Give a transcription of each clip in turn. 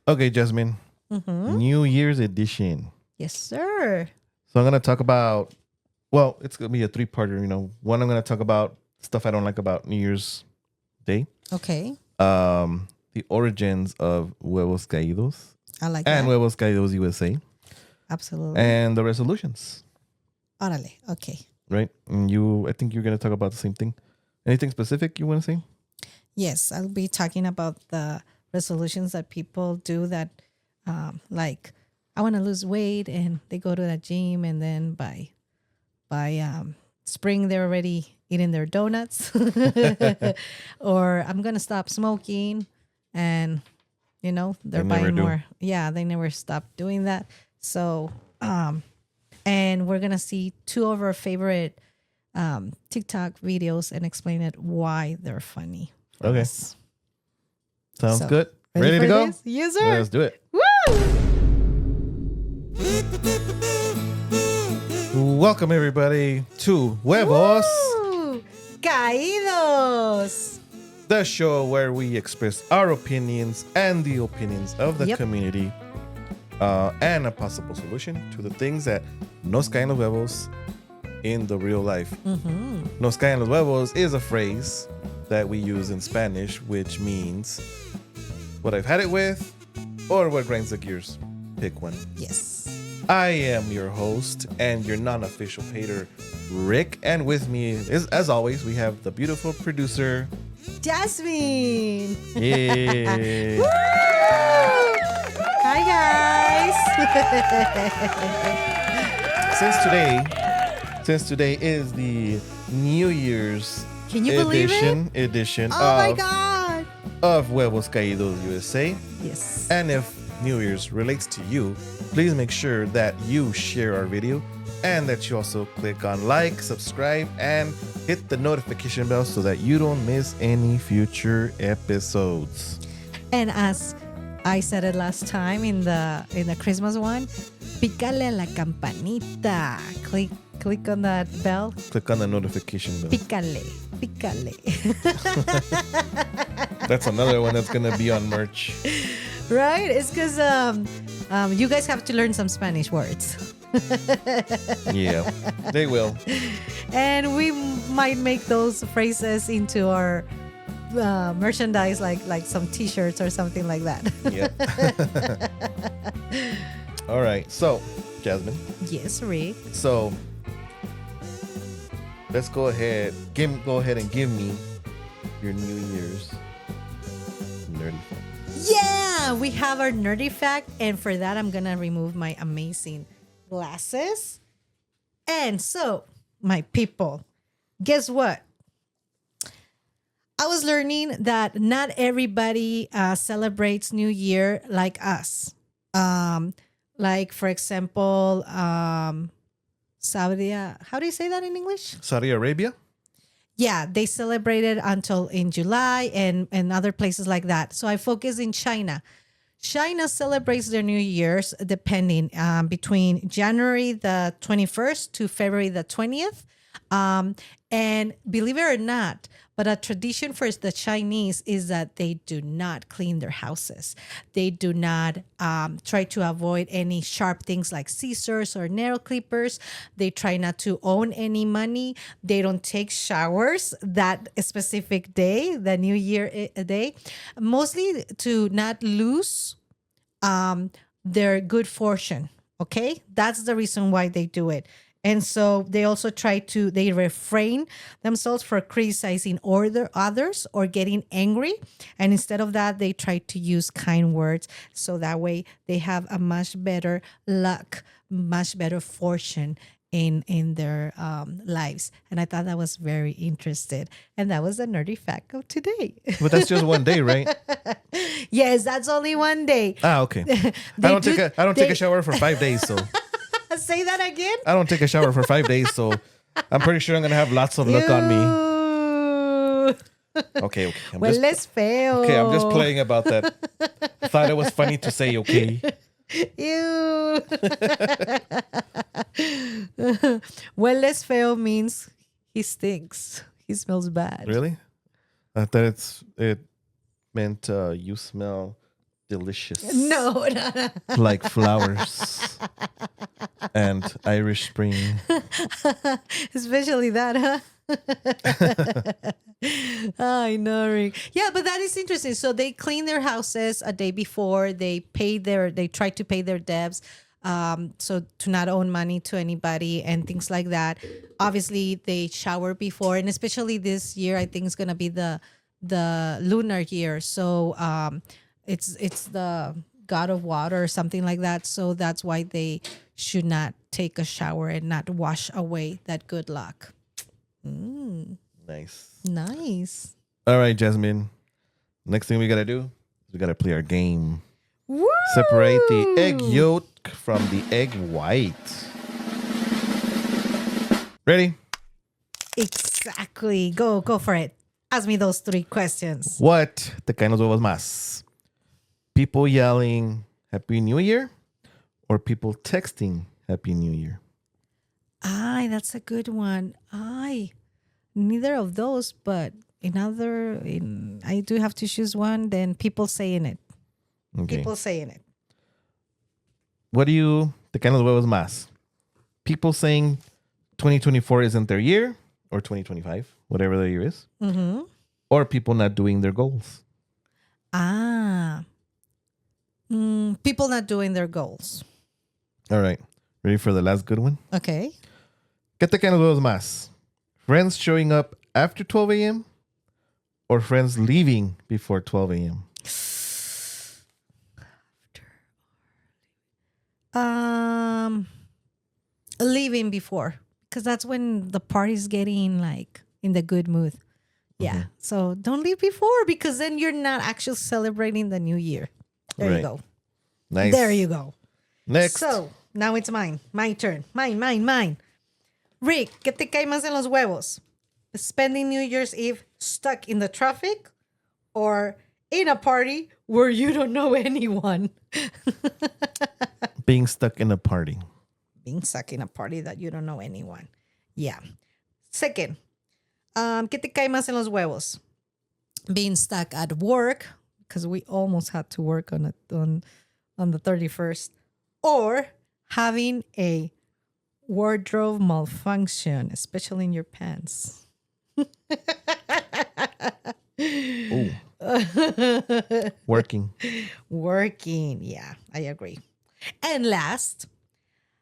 Okay, Jasmine. New Year's edition. Yes, sir. So I'm going to talk about, well, it's going to be a three-parter, One, I'm going to talk about stuff I don't like about New Year's Day. Okay. The origins of Huevos Caídos. I like and that. Huevos Caídos USA. Absolutely. And the resolutions. Órale. Okay. Right? And I think you're going to talk about the same thing. Anything specific you want to say? Yes, I'll be talking about the resolutions that people do that, like, I want to lose weight, and they go to the gym, and then by spring they're already eating their donuts, or I'm gonna stop smoking, and they're They never buying do. more. Yeah, they never stop doing that. So, and we're gonna see two of our favorite TikTok videos and explain it why they're funny. for Okay. us. Sounds So, good. Ready to for go? this? Yes, sir. Let's do it. Woo! Welcome, everybody, to Huevos, Woo! Caídos. the show where we express our opinions and the opinions of the Yep. community and a possible solution to the things that nos caen los huevos in the real life. Nos caen los huevos is a phrase that we use in Spanish, which means what I've had it with or what grinds the gears. Pick one. Yes. I am your host and your non-official hater, Rick. And with me, as always, we have the beautiful producer. Jasmine. Yay. Woo! Hi, guys. Since today is the New Year's Can you believe it? edition Oh my God. of Huevos Caídos USA. Yes. And if New Year's relates to you, please make sure that you share our video and that you also click on like, subscribe, and hit the notification bell so that you don't miss any future episodes. And as I said it last time in the Christmas one, pícale a la campanita. Click on that bell. Click on the notification bell. Pícale. That's another one that's gonna be on merch. Right? It's because you guys have to learn some Spanish words. Yeah, they will. And we might make those phrases into our merchandise, like some T-shirts or something like that. Yep. All right. So, Jasmine. Yes, Rick. So, let's go ahead. Go ahead and give me your New Year's nerdy fact. Yeah, we have our nerdy fact, and for that, I'm gonna remove my amazing glasses. And so, my people, guess what? I was learning that not everybody celebrates New Year like us. Like, for example, Saudi. How do you say that in English? Saudi Arabia. Yeah, they celebrate it until in July and other places like that. So I focus in China. China celebrates their New Year's depending between January the 21st to February the 20th. And believe it or not, but a tradition for the Chinese is that they do not clean their houses. They do not try to avoid any sharp things like scissors or nail clippers. They try not to own any money. They don't take showers that specific day, the New Year day, mostly to not lose their good fortune. Okay, that's the reason why they do it. And so they also they refrain themselves for criticizing others or getting angry. And instead of that, they try to use kind words. So that way they have a much better luck, much better fortune in their lives. And I thought that was very interesting. And that was the nerdy fact of today. But that's just one day, right? Yes, that's only one day. Ah, okay. I don't take a shower for 5 days, so Say that again. I don't take a shower for 5 days, so I'm pretty sure I'm gonna have lots of look on me. Okay. Hueles feo. Okay, I'm just playing about that. Thought it was funny to say okay. Ew. Hueles feo means he stinks. He smells bad. Really? I thought it meant you smell delicious. No, no. Like flowers and Irish Spring. Especially that, huh? I know, Rick. Yeah, but that is interesting. So they clean their houses a day before. They try to pay their debts, so to not owe money to anybody and things like that. Obviously, they shower before, and especially this year, I think it's gonna be the lunar year. So it's the god of water or something like that. So that's why they should not take a shower and not wash away that good luck. Nice. All right, Jasmine. Next thing we gotta do is we gotta play our game. Woo! Separate the egg yolk from the egg white. Ready? Exactly. Go for it. Ask me those 3 questions. What te caen los huevos más? People yelling Happy New Year or people texting Happy New Year? That's a good one. Neither of those, but I do have to choose one, then people saying it. Okay. People saying it. What do you te caen los huevos más? People saying 2024 isn't their year or 2025, whatever the year is. Mm-hmm. Or people not doing their goals. People not doing their goals. All right. Ready for the last good one? Okay. ¿Qué te caen los huevos más? Friends showing up after 12 a.m. or friends leaving before 12 a.m.? Leaving before, because that's when the party's getting like in the good mood. Yeah. Mm-hmm. So don't leave before, because then you're not actually celebrating the new year. There you go. Nice. There you go. Next. So now it's mine. My turn. Mine. Rick, ¿qué te cae más en los huevos? Spending New Year's Eve stuck in the traffic or in a party where you don't know anyone? Being stuck in a party. Being stuck in a party that you don't know anyone. Yeah. Second, ¿qué te cae más en los huevos? Being stuck at work, because we almost had to work on the 31st, or having a wardrobe malfunction, especially in your pants. Ooh. Working. Yeah, I agree. And last,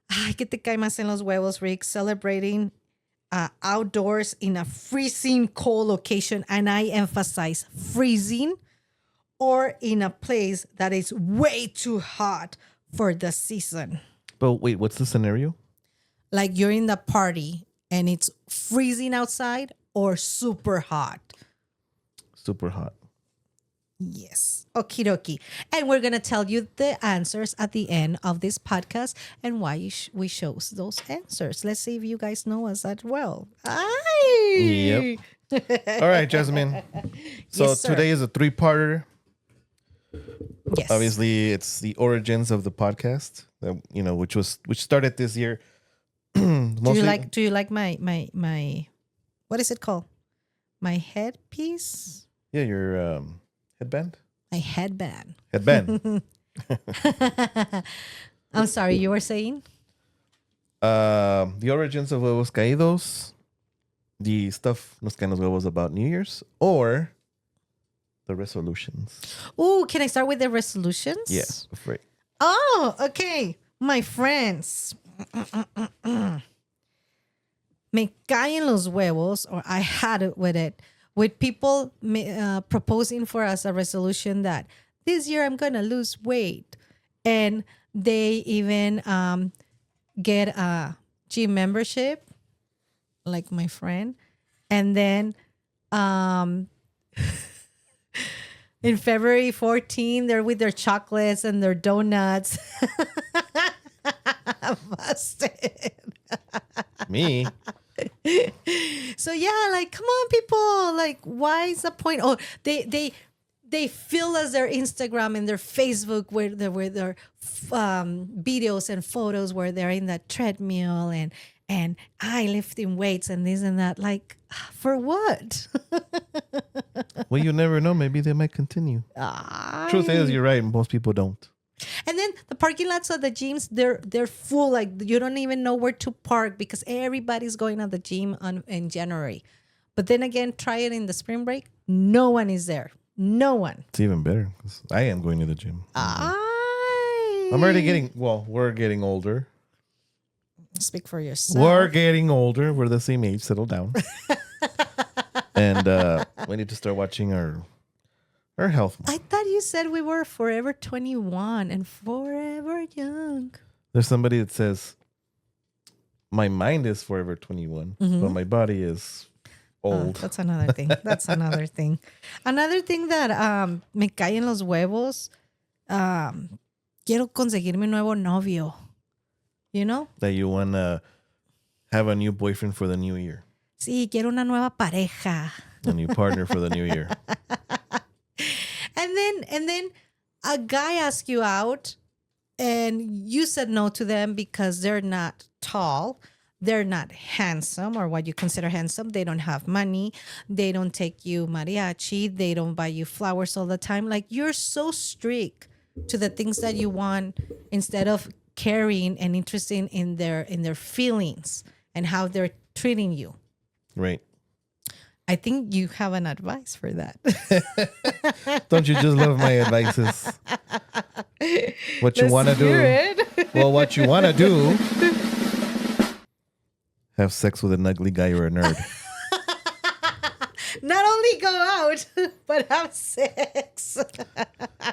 ¿qué te cae más en los huevos, Rick? Celebrating outdoors in a freezing cold location, and I emphasize freezing, or in a place that is way too hot for the season. But wait, what's the scenario? Like you're in the party and it's freezing outside or super hot. Super hot. Yes. Okie dokie. And we're going to tell you the answers at the end of this podcast and why we chose those answers. Let's see if you guys know us that well. Aye. Yep. All right, Jasmine. So Yes, sir. today is a 3-parter. Yes. Obviously, it's the origins of the podcast, which started this year. Do you like my what is it called? My headpiece? Yeah, your headband. My headband. Headband. I'm sorry, you were saying? The origins of huevos caídos, the stuff nos caen los huevos about New Year's, or the resolutions. Oh, can I start with the resolutions? Yes, afraid. Oh, okay. My friends. Me caen los huevos, or I had it with people proposing for us a resolution that this year I'm going to lose weight. And they even get a gym membership, like my friend. And then in February 14, they're with their chocolates and their donuts. Busted. Me? So yeah, like, come on, people. Like, why is the point? Oh, they fill us their Instagram and their Facebook with their videos and photos where they're in the treadmill and I lifting weights and this and that. Like, for what? Well, you never know. Maybe they might continue. Truth is, you're right. Most people don't. And then the parking lots of the gyms, they're full. Like, you don't even know where to park because everybody's going to the gym in January. But then again, try it in the spring break. No one is there. No one. It's even better because I am going to the gym. I'm already we're getting older. Speak for yourself. We're getting older. We're the same age. Settle down. And we need to start watching our health. I thought you said we were forever 21 and forever young. There's somebody that says, my mind is forever 21, but my body is old. That's another thing. Another thing that me cae en los huevos. Quiero conseguirme un nuevo novio. You know? That you want to have a new boyfriend for the new year. Sí, quiero una nueva pareja. A new partner for the new year. And then a guy asks you out and you said no to them because they're not tall. They're not handsome or what you consider handsome. They don't have money. They don't take you mariachi. They don't buy you flowers all the time. Like, you're so strict to the things that you want instead of caring and interested in their feelings and how they're treating you. Right. I think you have an advice for that. Don't you just love my advices? What you want to do? Well, what you want to do? Have sex with an ugly guy or a nerd. Not only go out, but have sex.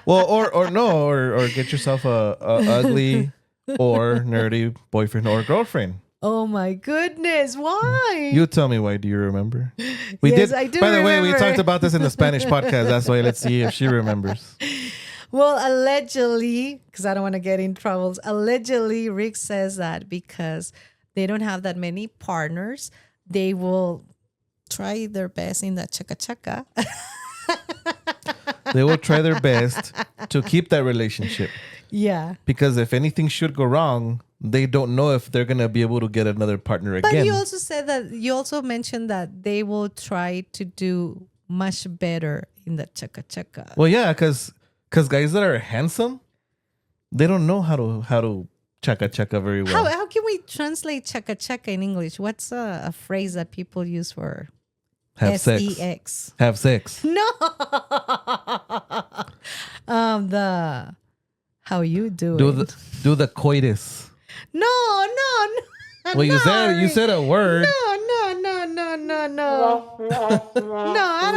Well, or get yourself a ugly or nerdy boyfriend or girlfriend. Oh my goodness! Why? You tell me why. Do you remember? I do. By the way, we talked about this in the Spanish podcast. That's why. Let's see if she remembers. Well, allegedly, because I don't want to get in troubles. Allegedly, Rick says that because they don't have that many partners, they will try their best in that chaka. They will try their best to keep that relationship. Yeah. Because if anything should go wrong, they don't know if they're going to be able to get another partner again. But you also mentioned that they will try to do much better in the chaka. Well, yeah, because guys that are handsome, they don't know how to chaka very well. How can we translate chaka in English? What's a phrase that people use for have sex? Sex. Have sex. No. The how you do it. Do the coitus. No. Well, you said a word. No. No, I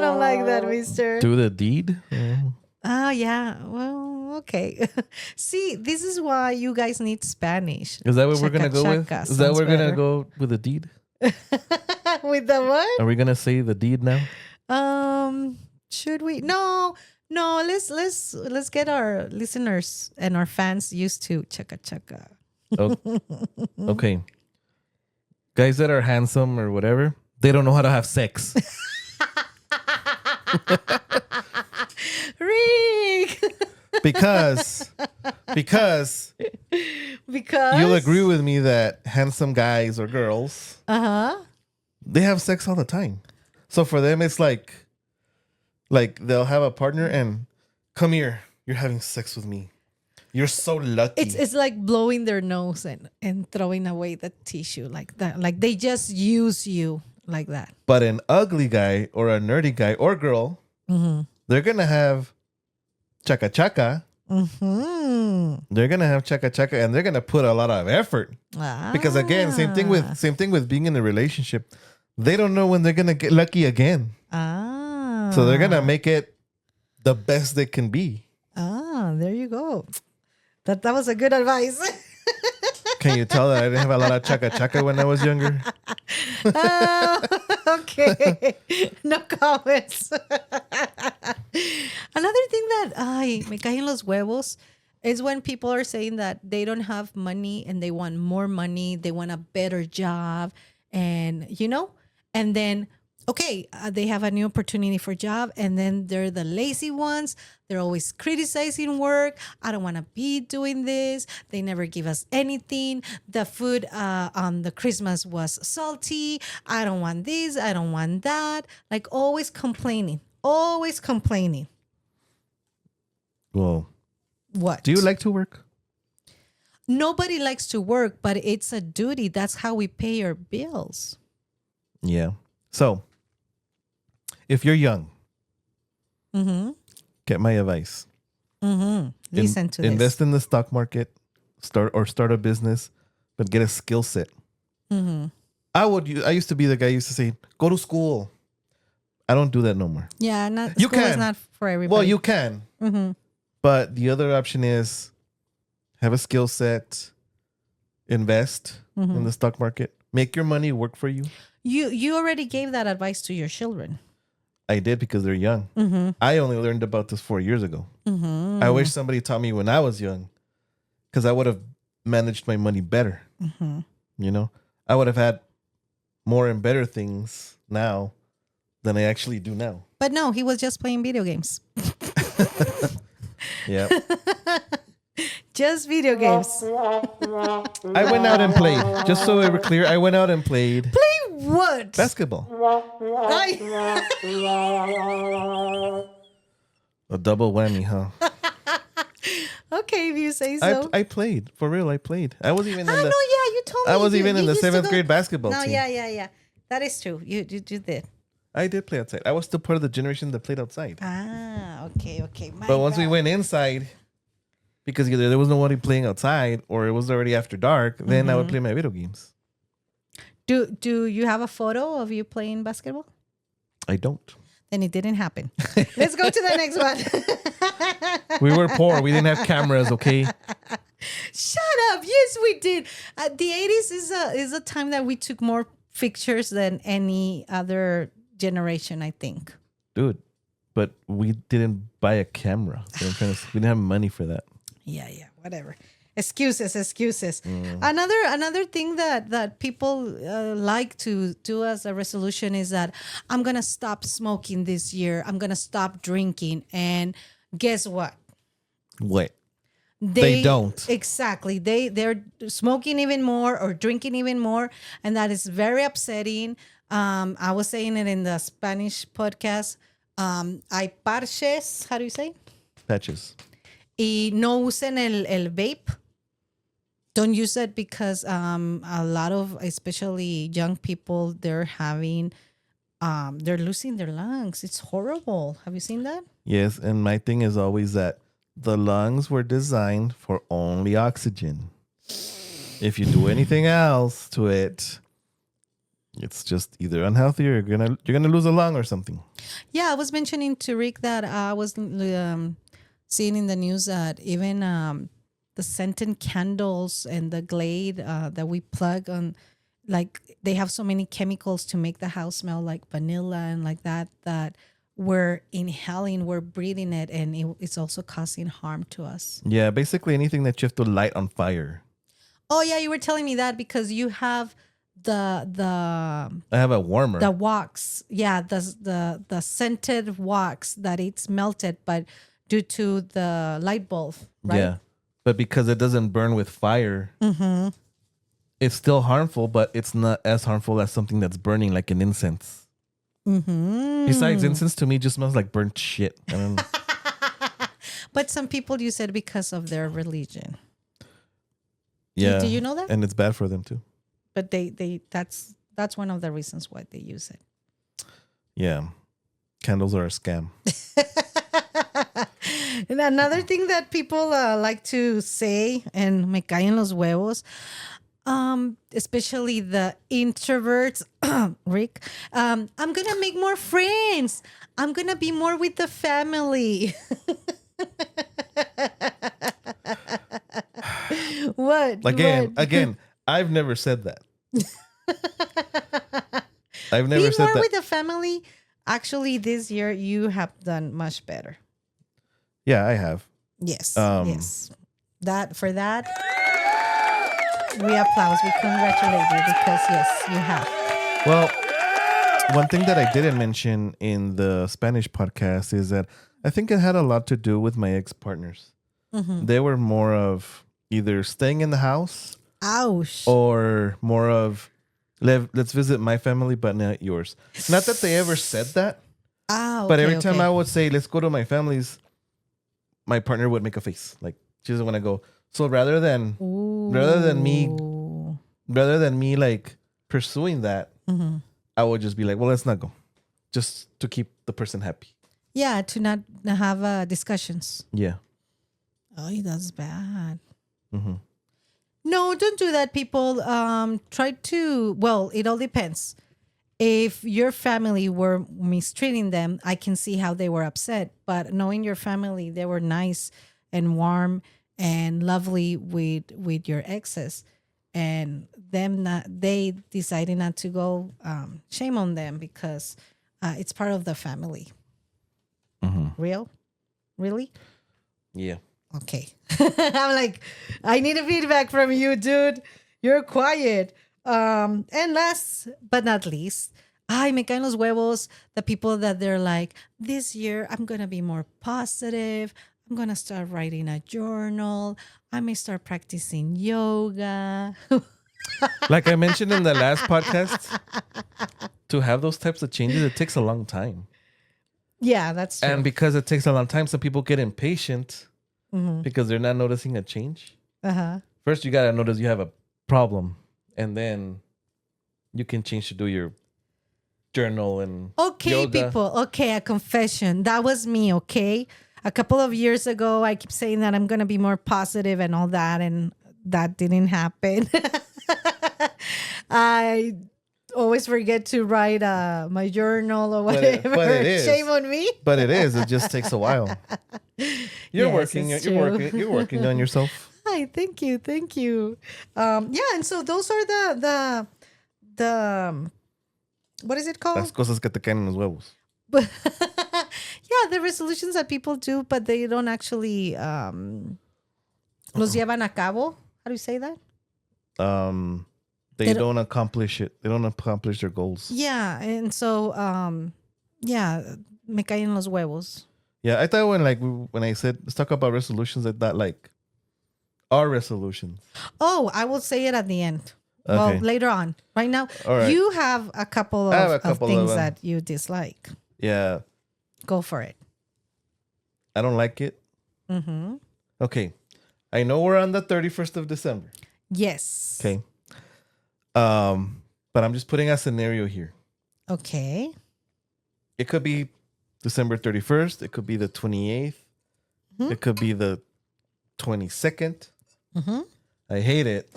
don't like that, mister. Do the deed? Oh, yeah. Well, okay. See, this is why you guys need Spanish. Is that what we're going to go with? Is that we're going to go with the deed? With the what? Are we going to say the deed now? Should we? No. Let's get our listeners and our fans used to chaka. Oh, okay. Guys that are handsome or whatever, they don't know how to have sex. Rick. Because you'll agree with me that handsome guys or girls, they have sex all the time. So for them, it's like they'll have a partner and come here, you're having sex with me. You're so lucky. It's like blowing their nose and throwing away the tissue like that. Like they just use you like that. But an ugly guy or a nerdy guy or girl, they're going to have chaka. They're going to have chaka and they're going to put a lot of effort. Because again, same thing with being in a relationship. They don't know when they're going to get lucky again. So they're going to make it the best they can be. There you go. That was a good advice. Can you tell that I didn't have a lot of chaka when I was younger? Okay. No comments. Another thing that me cae en los huevos is when people are saying that they don't have money and they want more money. They want a better job. And, and then okay, they have a new opportunity for job, and then they're the lazy ones. They're always criticizing work. I don't want to be doing this. They never give us anything. The food on the Christmas was salty. I don't want this. I don't want that. Like always complaining. Always complaining. Well, What? do you like to work? Nobody likes to work, but it's a duty. That's how we pay our bills. Yeah. So, if you're young, get my advice. Listen to Invest this. in the stock market, start a business, but get a skill set. I used to be the guy who used to say, go to school. I don't do that no more. Yeah, You school is can. not for everybody. Well, you can. But the other option is have a skill set, invest in the stock market, make your money work for you. You already gave that advice to your children. I did because they're young. I only learned about this 4 years ago. I wish somebody taught me when I was young because I would have managed my money better. You know, I would have had more and better things now than I actually do now. But no, he was just playing video games. Yeah. Just video games. I went out and played. Just so we were clear, I went out and played Play what? basketball. I- A double whammy, huh? okay, if you say so. I played. For real, I played. I was even in No, the yeah, you told me. I was you- even you in the used to 7th go- grade basketball No, team. yeah. That is true. You did. I did play outside. I was still part of the generation that played outside. Ah, okay. My But once we bad. went inside, because either there was nobody playing outside or it was already after dark, then I would play my video games. Do you have a photo of you playing basketball? I don't. Then it didn't happen. Let's go to the next one. We were poor. We didn't have cameras, okay? Shut up. Yes, we did. The 80s is a time that we took more pictures than any other generation, I think. Dude, but we didn't buy a camera. So I'm trying to, we didn't have money for that. Yeah, whatever. Excuses. Another thing that people like to do as a resolution is that I'm gonna stop smoking this year. I'm gonna stop drinking, and guess what? What? They don't. Exactly. They're smoking even more or drinking even more, and that is very upsetting. I was saying it in the Spanish podcast. Hay parches. How do you say? Patches. Y no usen el vape. Don't use it because a lot of, especially young people, they're losing their lungs. It's horrible. Have you seen that? Yes, and my thing is always that the lungs were designed for only oxygen. If you do anything else to it, it's just either unhealthy or you're gonna lose a lung or something. Yeah, I was mentioning to Rick that I was seeing in the news that even the scented candles and the Glade that we plug on, like they have so many chemicals to make the house smell like vanilla and like that we're inhaling, we're breathing it, and it's also causing harm to us. Yeah, basically anything that you have to light on fire. Oh yeah, you were telling me that because you have the I have a warmer. the wax, yeah, the scented wax that it's melted, but due to the light bulb, right? Yeah, but because it doesn't burn with fire, it's still harmful, but it's not as harmful as something that's burning like an incense. Besides, incense to me just smells like burnt shit. I don't know. But some people use it because of their religion. Yeah, Do you know that? And it's bad for them too. But that's one of the reasons why they use it. Yeah, candles are a scam. And another thing that people like to say, and me caen los huevos, especially the introverts, Rick, I'm going to make more friends. I'm going to be more with the family. What? Again, I've never said that. I've never Be said more that. with the family. Actually, this year you have done much better. Yeah, I have. Yes. Yes. For that, we applaud. We congratulate you because yes, you have. Well, one thing that I didn't mention in the Spanish podcast is that I think it had a lot to do with my ex-partners. They were more of either staying in the house Ouch. or more of let's visit my family but not yours. Not that they ever said that, but every time I would say let's go to my family's, my partner would make a face like she doesn't want to go. So rather than me like pursuing that, I would just be like, well, let's not go, just to keep the person happy. Yeah, to not have discussions. Yeah. Oh, that's bad. No, don't do that, people. Try to, well, it all depends. If your family were mistreating them, I can see how they were upset. But knowing your family, they were nice and warm and lovely with your exes, and they decided not to go. Shame on them because it's part of the family. Really? Yeah. Okay. I'm like, I need a feedback from you, dude. You're quiet. And last but not least, me caen los huevos, the people that they're like, this year I'm going to be more positive. I'm going to start writing a journal. I may start practicing yoga. Like I mentioned in the last podcast, to have those types of changes, it takes a long time. Yeah, that's true. And because it takes a long time, some people get impatient because they're not noticing a change. First, you got to notice you have a problem, and then you can change to do your journal and yoga. People. Okay, a confession. That was me, okay? A couple of years ago, I keep saying that I'm going to be more positive and all that, and that didn't happen. I always forget to write my journal or whatever. But it is. Shame on me. But it is. It just takes a while. You're working on yourself. Hi, thank you. Yeah, and so those are the what is it called? Las cosas que te caen en los huevos. Yeah, the resolutions that people do, but they don't actually los llevan a cabo. How do you say that? They don't accomplish it. They don't accomplish their goals. Yeah, and so me caen los huevos. Yeah, I thought when I said let's talk about resolutions, I thought like our resolutions. Oh, I will say it at the end. Okay. Well, later on. Right now, right. You have a couple of things that you dislike. Yeah. Go for it. I don't like it. Okay. I know we're on the 31st of December. Yes. Okay. But I'm just putting a scenario here. Okay. It could be December 31st. It could be the 28th. It could be the 22nd. I hate it.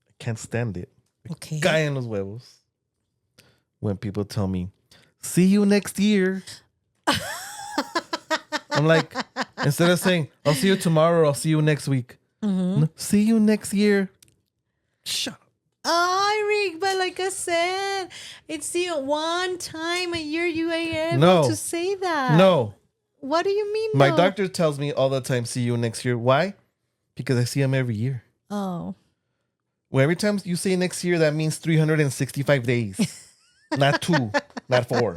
I can't stand it. Okay. Caen en los huevos. When people tell me, see you next year. I'm like, instead of saying, I'll see you tomorrow, I'll see you next week. No, see you next year. Shut up. Rick, but like I said, it's the one time a year you ain't able to say that. No. What do you mean? My doctor tells me all the time, see you next year. Why? Because I see him every year. Oh. Well, every time you say next year, that means 365 days. Not 2, not 4.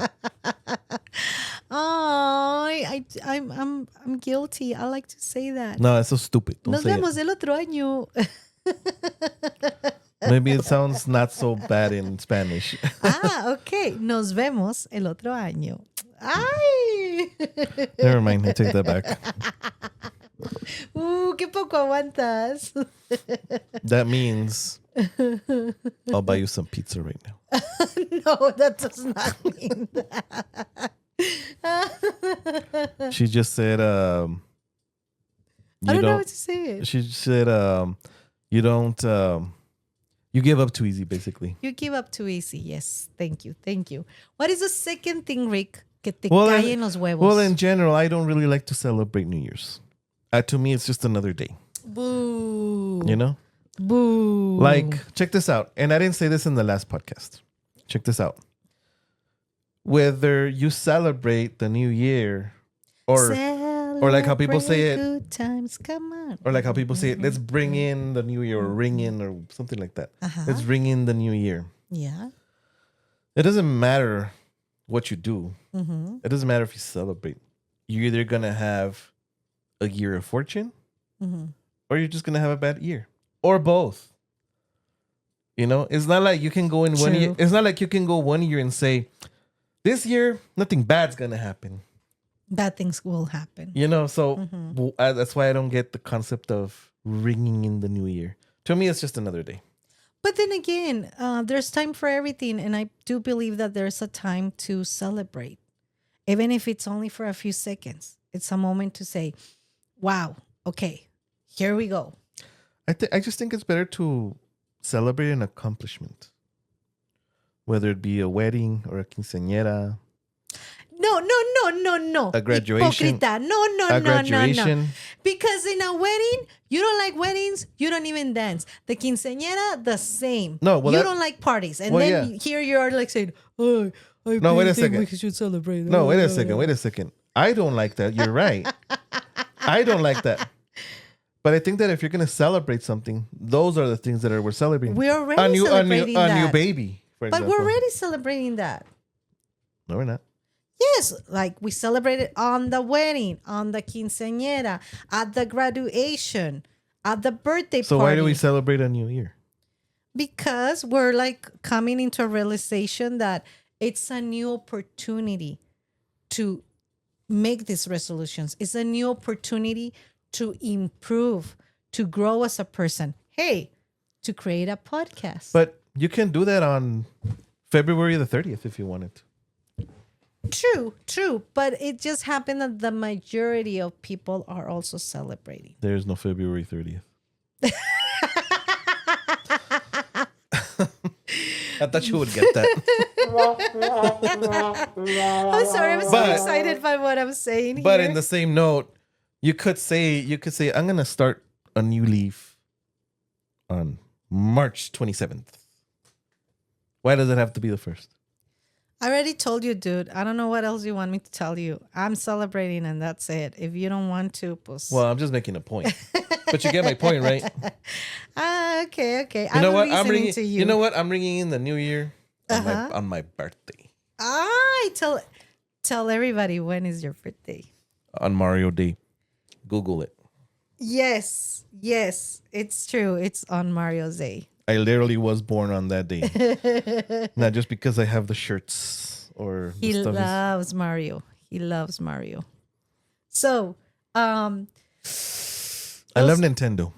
Oh, I'm guilty. I like to say that. No, that's so stupid. Don't Nos say vemos el otro año. Maybe it sounds not so bad in Spanish. Okay. Nos vemos el otro año. Ay. Never mind. I take that back. Qué poco aguantas. That means I'll buy you some pizza right now. No, that does not mean that. She just said, I don't know what to say. She said, you don't, you give up too easy, basically. You give up too easy. Yes. Thank you. What is the second thing, Rick, que te cae en los huevos? Well, in general, I don't really like to celebrate New Year's. To me, it's just another day. Boo. You know? Boo. Like, check this out. And I didn't say this in the last podcast. Check this out. Whether you celebrate the new year or like how people say it. Good times, come on. Or like how people say it, let's bring in the new year or ring in or something like that. Let's ring in the new year. Yeah. It doesn't matter what you do. It doesn't matter if you celebrate. You're either going to have a year of fortune or you're just going to have a bad year or both. You know, it's not like you can go in one year. It's not like you can go 1 year and say, this year, nothing bad's going to happen. Bad things will happen. You know, so that's why I don't get the concept of ringing in the new year. To me, it's just another day. But then again, there's time for everything. And I do believe that there's a time to celebrate. Even if it's only for a few seconds. It's a moment to say, wow, okay, here we go. I just think it's better to celebrate an accomplishment. Whether it be a wedding or a quinceañera. No. A graduation. Hipócrita. No. A graduation. No. Because in a wedding, you don't like weddings, you don't even dance. The quinceañera, the same. No, well, you don't like parties. And then here you are like saying, oh, I no, wait a think second. we should celebrate. No, wait a second. I don't like that. You're right. I don't like that. But I think that if you're going to celebrate something, those are the things that we're celebrating. We're already celebrating that. A new baby, for example. But we're already celebrating that. No, we're not. Yes, like we celebrated on the wedding, on the quinceañera, at the graduation, at the birthday party. So why do we celebrate a new year? Because we're like coming into a realization that it's a new opportunity to make these resolutions. It's a new opportunity to improve, to grow as a person. Hey, to create a podcast. But you can do that on February the 30th if you wanted to. True. But it just happened that the majority of people are also celebrating. There's no February 30th. I thought you would get that. I'm sorry, I'm so excited by what I'm saying here. But in the same note, you could say, I'm going to start a new leaf on March 27th. Why does it have to be the first? I already told you, dude. I don't know what else you want me to tell you. I'm celebrating and that's it. If you don't want to, pues... Well, I'm just making a point. But you get my point, right? Okay. You know what? You know what? I'm ringing in the new year on my birthday. Tell everybody when is your birthday. On Mario Day. Google it. Yes. It's true. It's on Mario's Day. I literally was born on that day. Not just because I have the shirts or he the stuff. Loves Mario. He loves Mario. So, I love Nintendo.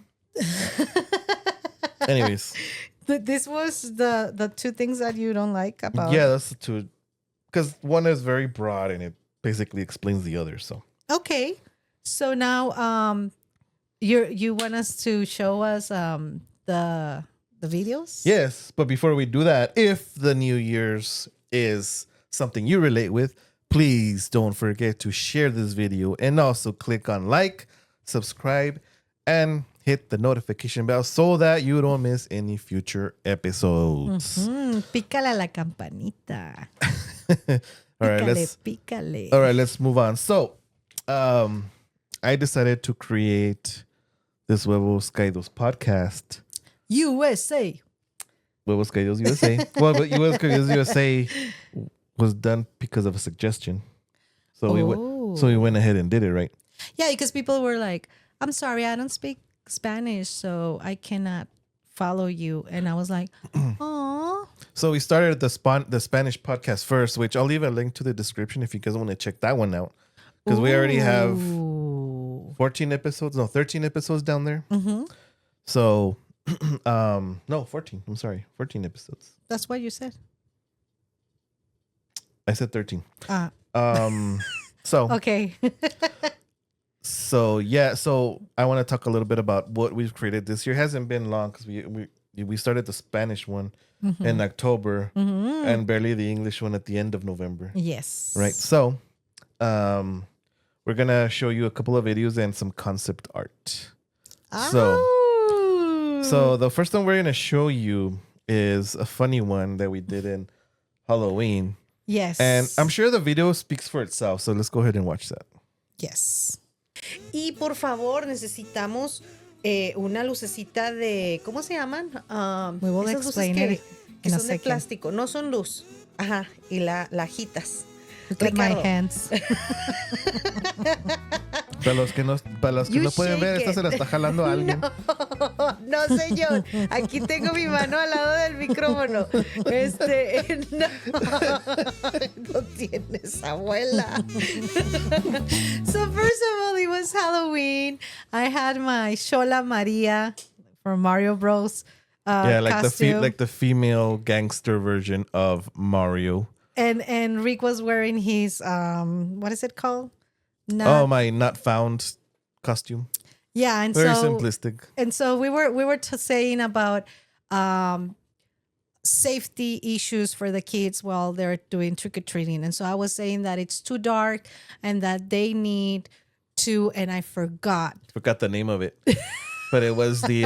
Anyways. This was the two things that you don't like about. Yeah, that's the two. Because one is very broad and it basically explains the other. So okay. So now you want us to show us the videos? Yes, but before we do that, if the New Year's is something you relate with, please don't forget to share this video and also click on like, subscribe, and hit the notification bell so that you don't miss any future episodes. Pícale a la campanita. All right, Pícale. All right, let's move on. So, I decided to create this Huevos Caidos podcast. USA. Huevos Caidos USA. Well, but Huevos Caidos USA was done because of a suggestion. So we went ahead and did it, right? Yeah, because people were like, I'm sorry, I don't speak Spanish, so I cannot follow you. And I was like, oh. So we started the Spanish podcast first, which I'll leave a link to the description if you guys want to check that one out. Because we already have 13 episodes down there. Mm-hmm. So, no, 14. I'm sorry. 14 episodes. That's what you said. I said 13. So. Okay. So, yeah. So I want to talk a little bit about what we've created this year. It hasn't been long because we started the Spanish one in October and barely the English one at the end of November. Yes. Right. So, we're going to show you a couple of videos and some concept art. So the first one we're going to show you is a funny one that we did in Halloween. Yes. And I'm sure the video speaks for itself. So let's go ahead and watch that. Yes. Y por favor, necesitamos una lucecita de, ¿cómo se llaman? We will explain it que son de plástico, no son luz. Ajá, y la agitas. Look at my Ricardo. hands. Para los que no You pueden ver, shake esta se la it. está jalando a alguien. No, señor. Aquí tengo mi mano al lado del micrófono. No, no tienes, abuela. So first of all, it was Halloween. I had my Shola Maria from Mario Bros. Yeah, like Costume. the female gangster version of Mario. And Rick was wearing his what is it called? Oh, my not found costume. Yeah, and Very so simplistic. and so we were saying about safety issues for the kids while they're doing trick or treating, and so I was saying that it's too dark and that they need to, and I forgot Forgot the name of it. But it was the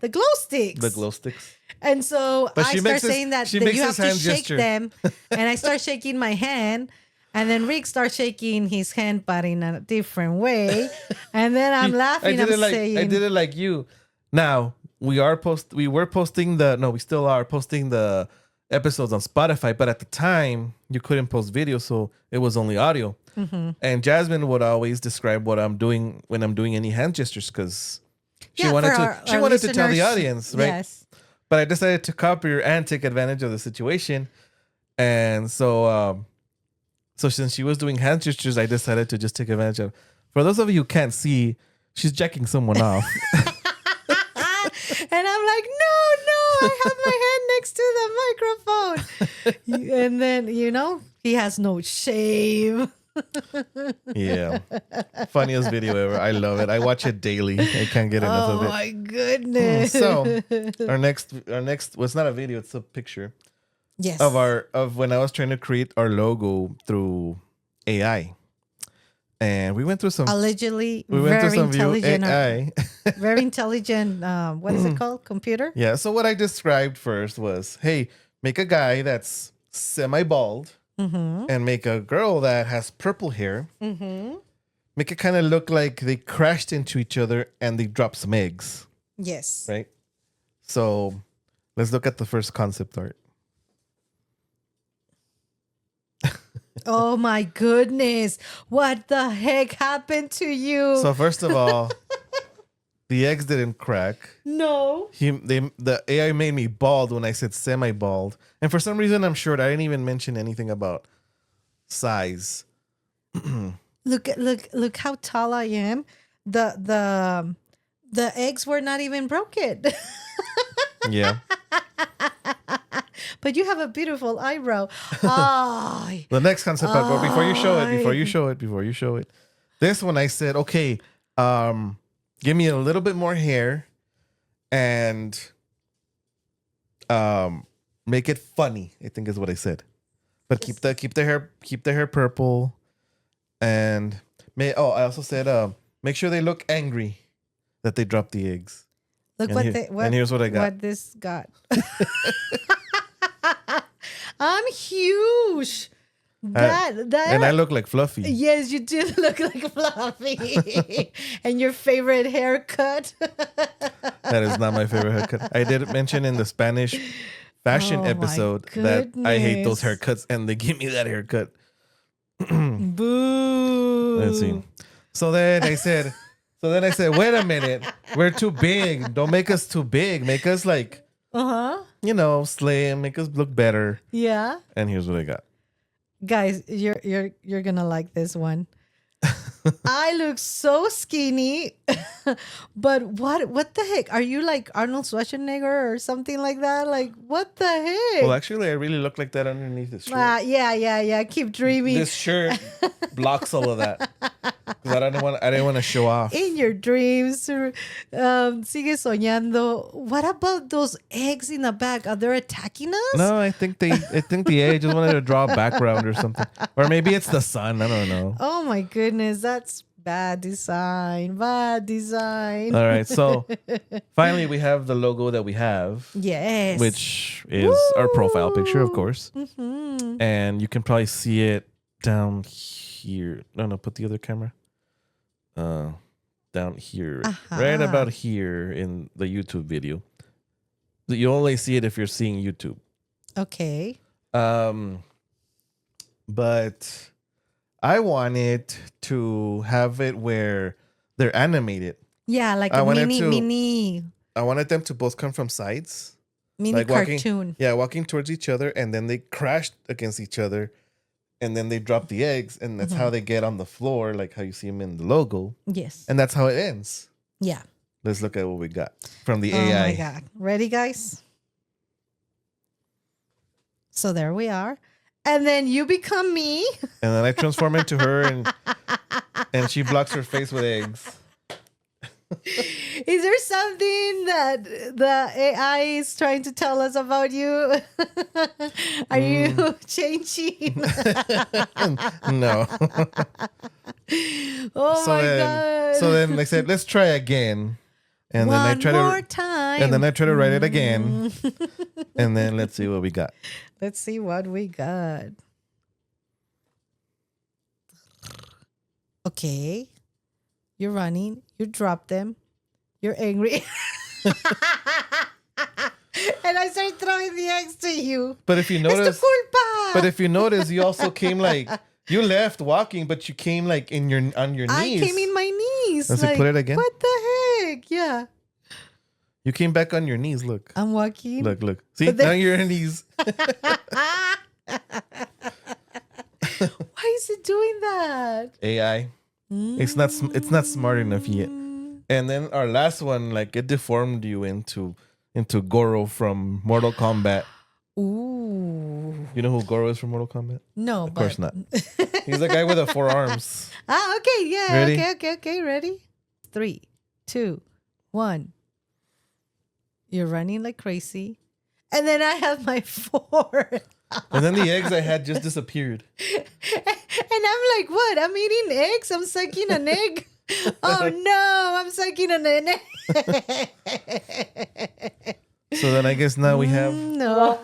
the glow sticks. the glow sticks. And so But I she start makes this- saying that she you makes have this to hand shake gesture. them, and I start shaking my hand. And then Rick starts shaking his hand, but in a different way. And then I'm laughing. I'm saying, I did it like you. Now we were posting we still are posting the episodes on Spotify, but at the time you couldn't post video, so it was only audio. Mm-hmm. And Jasmine would always describe what I'm doing when I'm doing any hand gestures because she Yeah, wanted for to our wanted to tell the listeners, audience, right? Yes. But I decided to copy her and take advantage of the situation. And so since she was doing hand gestures, I decided to just take advantage of. For those of you who can't see, she's jacking someone off. And I'm like, no, I have my hand next to the microphone. And then, he has no shame. Yeah. Funniest video ever. I love it. I watch it daily. I can't get enough Oh of it. my goodness. So our next well, it's not a video, it's a picture Yes. of when I was trying to create our logo through AI. And we went through some Allegedly, we went very through some intelligent. AI. Very intelligent. What is it called? Computer? Yeah, so what I described first was, hey, make a guy that's semi-bald and make a girl that has purple hair. Make it kind of look like they crashed into each other and they dropped some eggs, Yes. right? So let's look at the first concept art. Oh my goodness. What the heck happened to you? So first of all, the eggs didn't crack. No. The AI made me bald when I said semi-bald. And for some reason, I'm short. I didn't even mention anything about size. Look how tall I am. The eggs were not even broken. Yeah. But you have a beautiful eyebrow. Oh, The next concept art, but before you show it. This one I said, okay, give me a little bit more hair and make it funny, I think is what I said. But keep the hair purple. And I also said make sure they look angry that they dropped the eggs. look And and here's what I got. What this got. I'm huge. And I look like Fluffy. Yes, you do look like Fluffy. And your favorite haircut. That is not my favorite haircut. I did mention in the Spanish fashion Oh, my episode that I hate those goodness. haircuts and they give me that haircut. Boo. Let's see. So then I said, wait a minute. We're too big. Don't make us too big. Make us like, slim, make us look better. Yeah. And here's what I got. Guys, you're gonna like this one. I look so skinny, but what the heck? Are you like Arnold Schwarzenegger or something like that? Like, what the heck? Well, actually, I really look like that underneath this shirt. Yeah. Keep dreaming. This shirt blocks all of that. 'Cause I didn't want to show off. In your dreams, sigue soñando. What about those eggs in the back? Are they attacking us? No, I think the AI just wanted to draw a background or something. Or maybe it's the sun. I don't know. Oh my goodness, that's bad design. Bad design. All right. So finally, we have the logo that we have, Yes. which is our profile picture, of course. Mm-hmm. And you can probably see it down here. No, put the other camera. Down here. Right about here in the YouTube video. You only see it if you're seeing YouTube. Okay. But I wanted to have it where they're animated. Yeah, like I a wanted mini I wanted them to both come from sides. mini Walking, cartoon. walking towards each other, and then they crashed against each other, and then they drop the eggs, and that's how they get on the floor, like how you see them in the logo, Yes. and that's how it ends. Yeah. Let's look at what we got from the Oh AI. my God. Ready, guys? So there we are. And then you become me. And then I transform into her, and she blocks her face with eggs. Is there something that the AI is trying to tell us about you? Are you changing? No. Oh my God. So then they said, let's try again. And then I One try more to time. and then I try to write it again. And then let's see what we got. Let's see what we got. Okay. You're running. You drop them. You're angry. And I start throwing the eggs to you. But if you Es notice, tu culpa. but if you notice, you also came like you left walking, but you came like on your knees. I came in my knees. Let's see, like, put it again. What the heck? Yeah. You came back on your knees. Look. I'm walking. Look. See, But then- now you're on your knees. Why is it doing that? AI. It's not smart enough yet. And then our last one, like it deformed you into Goro from Mortal Kombat. Ooh. You know who Goro is from Mortal Kombat? No, Of course not. He's the guy with the 4 arms. Okay. Yeah. Ready? Okay. Ready? 3, 2, 1. You're running like crazy. And then I have my 4. And then the eggs I had just disappeared. And I'm like, what? I'm eating eggs? I'm sucking an egg? Oh no, I'm sucking an egg. So then I guess now we have. No.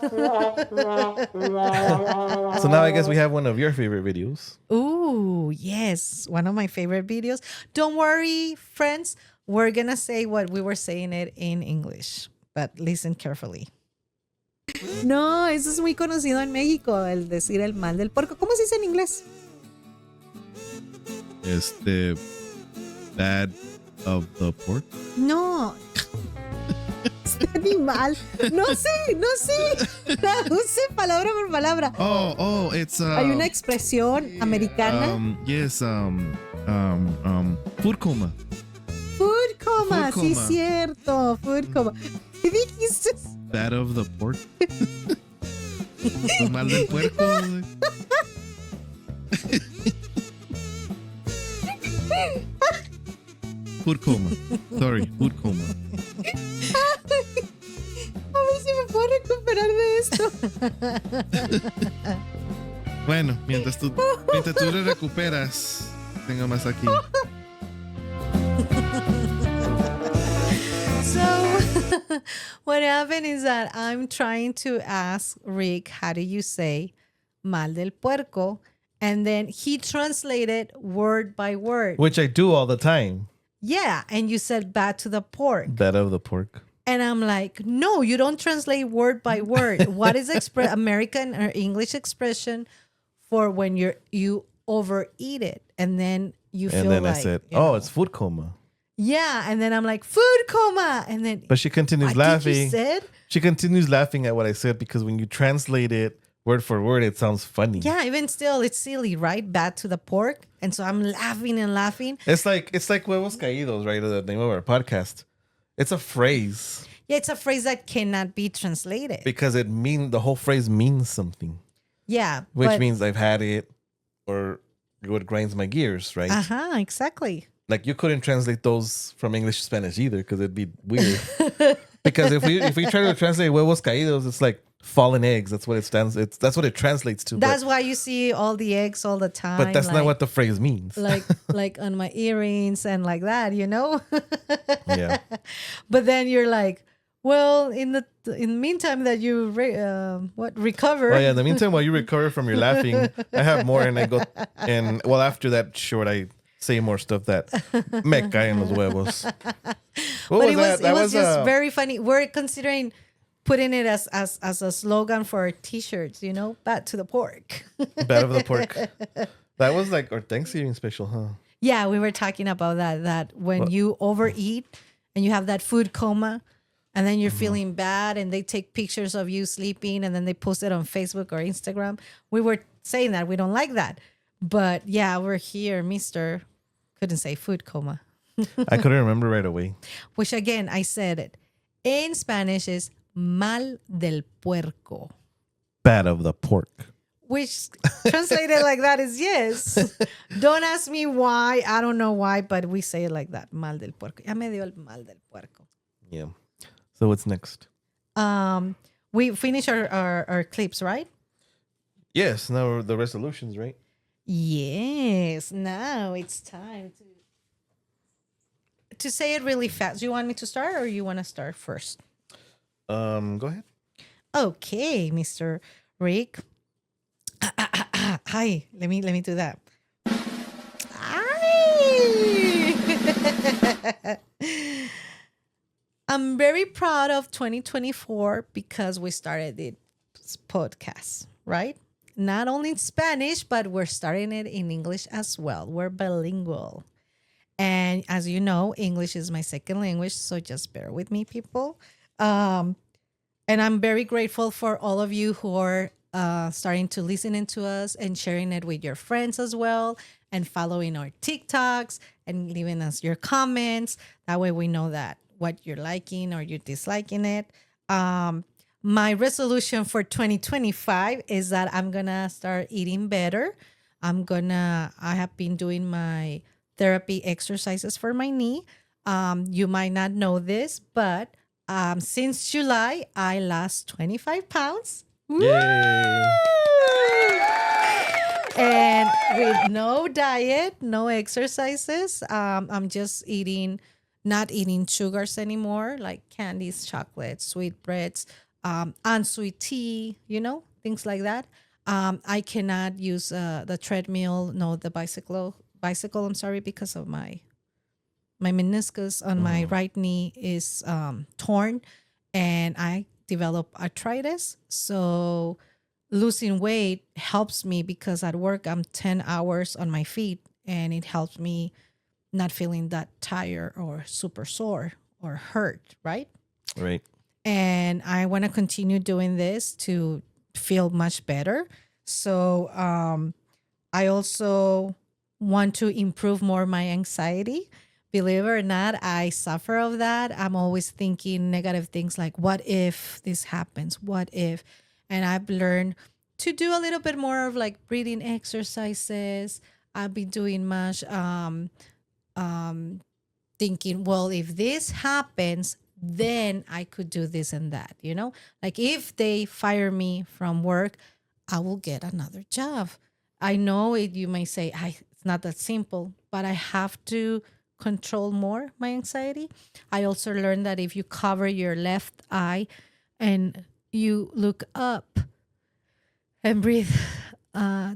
So now I guess we have one of your favorite videos. Ooh, yes. One of my favorite videos. Don't worry, friends. We're going to say what we were saying it in English, but listen carefully. No, eso es muy conocido en México, el decir el mal del puerco. ¿Cómo se dice en inglés? Bad of the pork. No. Este animal. No sé. Traduce palabra por palabra. Oh, it's Hay una expresión americana. Yes, food coma. Food coma, Food sí, coma. cierto. Food coma. ¿Qué dijiste? Bad of the pork. Mal del puerco. Food coma. Sorry, food coma. A ver si me puedo recuperar de esto. Bueno, mientras tú lo recuperas, tengo más aquí. So, what happened is that I'm trying to ask Rick, how do you say mal del puerco? And then he translated word by word. Which I do all the time. Yeah, and you said bad to the pork. Bad of the pork. And I'm like, no, you don't translate word by word. What is American or English expression for when you overeat it? And then you feel And then like, I said, you know, it's food coma. yeah. And then I'm like, food coma. And then, But she continues what did you laughing. said? She continues laughing at what I said because when you translate it word for word, it sounds funny. Yeah, even still, it's silly, right? Bad to the pork. And so I'm laughing and laughing. It's like huevos caídos, right? The name of our podcast. It's a phrase Yeah, it's a phrase that cannot be translated. because the whole phrase means something, Yeah. which means I've had it or what grinds my gears, right? Uh-huh, exactly. Like you couldn't translate those from English to Spanish either because it'd be weird. Because if we try to translate huevos caídos, it's like fallen eggs. That's what it stands. That's what it translates to. That's why you see all the eggs all the time. but that's not what the phrase means. like on my earrings and like that, you know? Yeah. But then you're like, well, in the meantime that you recover. Oh yeah. In the meantime, while you recover from your laughing, I have more, and I go after that short, I say more stuff that me caen los huevos. What But was that? it was just very funny. We're considering putting it as a slogan for our t-shirts, bad to the pork. Bad of the pork. That was like our Thanksgiving special, huh? Yeah, we were talking about that when you overeat and you have that food coma and then you're feeling bad and they take pictures of you sleeping and then they post it on Facebook or Instagram. We were saying that we don't like that. But yeah, we're here, Mr. Couldn't say food coma. I couldn't remember right away. Which again, I said it. In Spanish is mal del puerco. Bad of the pork. Which translated like that is yes. Don't ask me why. I don't know why, but we say it like that. Mal del puerco. Ya me dio el mal del puerco. Yeah. So what's next? We finish our clips, right? Yes. Now the resolutions, right? Yes. Now it's time to say it really fast. Do you want me to start or you want to start first? Go ahead. Okay, Mr. Rick. Hi, let me do that. I'm very proud of 2024 because we started this podcast, right? Not only in Spanish, but we're starting it in English as well. We're bilingual. And as you know, English is my second language, so just bear with me, people. And I'm very grateful for all of you who are starting to listen to us and sharing it with your friends as well and following our TikToks and leaving us your comments. That way we know that what you're liking or you're disliking it. My resolution for 2025 is that I'm going to start eating better. I have been doing my therapy exercises for my knee. You might not know this, but since July, I lost 25 pounds. Yay. And with no diet, no exercises, I'm just not eating sugars anymore, like candies, chocolates, sweet breads, unsweet tea, things like that. I cannot use the treadmill, the bicycle, I'm sorry, because of my meniscus on my right knee is torn and I develop arthritis. So losing weight helps me because at work I'm 10 hours on my feet and it helps me not feeling that tired or super sore or hurt, right? Right. And I want to continue doing this to feel much better. So I also want to improve more my anxiety. Believe it or not, I suffer of that. I'm always thinking negative things like, what if this happens? What if? And I've learned to do a little bit more of like breathing exercises. I've been doing much thinking, well, if this happens, then I could do this and that, Like if they fire me from work, I will get another job. I know you may say, it's not that simple, but I have to control more my anxiety. I also learned that if you cover your left eye and you look up and breathe,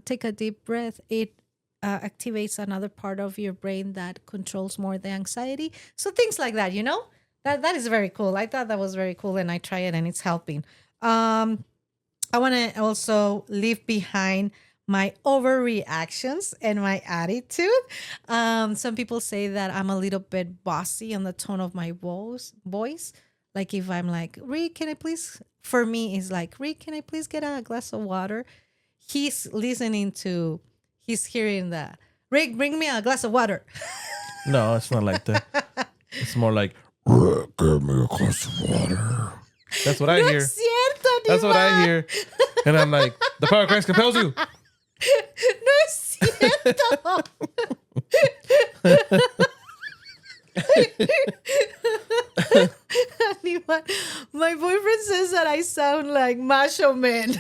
take a deep breath, it activates another part of your brain that controls more the anxiety. So things like that, that is very cool. I thought that was very cool and I try it and it's helping. I want to also leave behind my overreactions and my attitude. Some people say that I'm a little bit bossy on the tone of my voice. Like if I'm like, Rick, can I please? For me, it's like, Rick, can I please get a glass of water? He's hearing that. Rick, bring me a glass of water. No, it's not like that. It's more like, Rick, give me a glass of water. That's what I hear. Es cierto, That's what I hear. And I'm like, the power of Christ compels you. No es cierto. My boyfriend says that I sound like Macho Man.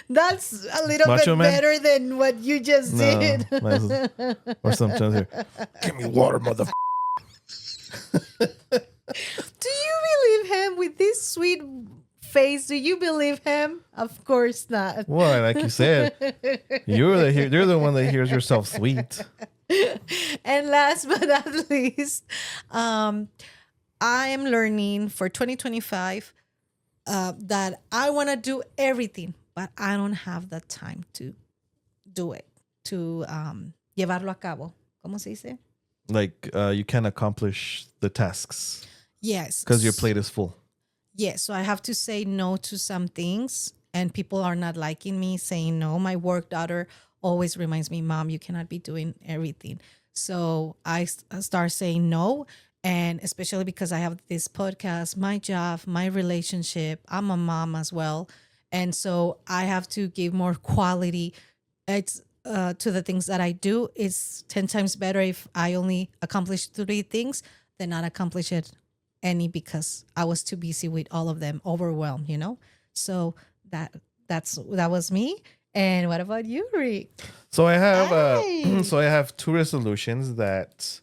That's a little Macho bit Man? better than what you just did. Or sometimes here, give me water, mother. Do you believe him with this sweet face? Do you believe him? Of course not. Well, like you said, you're the one that hears yourself sweet. And last but not least, I am learning for 2025 that I want to do everything, but I don't have the time to do it, to llevarlo a cabo. ¿Cómo se dice? Like you can't accomplish the tasks Yes. because your plate is full. Yes. So I have to say no to some things, and people are not liking me saying no. My work daughter always reminds me, Mom, you cannot be doing everything. So I start saying no. And especially because I have this podcast, my job, my relationship, I'm a mom as well. And so I have to give more quality. It's to the things that I do. It's 10 times better if I only accomplish 3 things than not accomplish it any because I was too busy with all of them, overwhelmed, you know? So that was me. And what about you, Rick? So I have Hey. so I have 2 resolutions that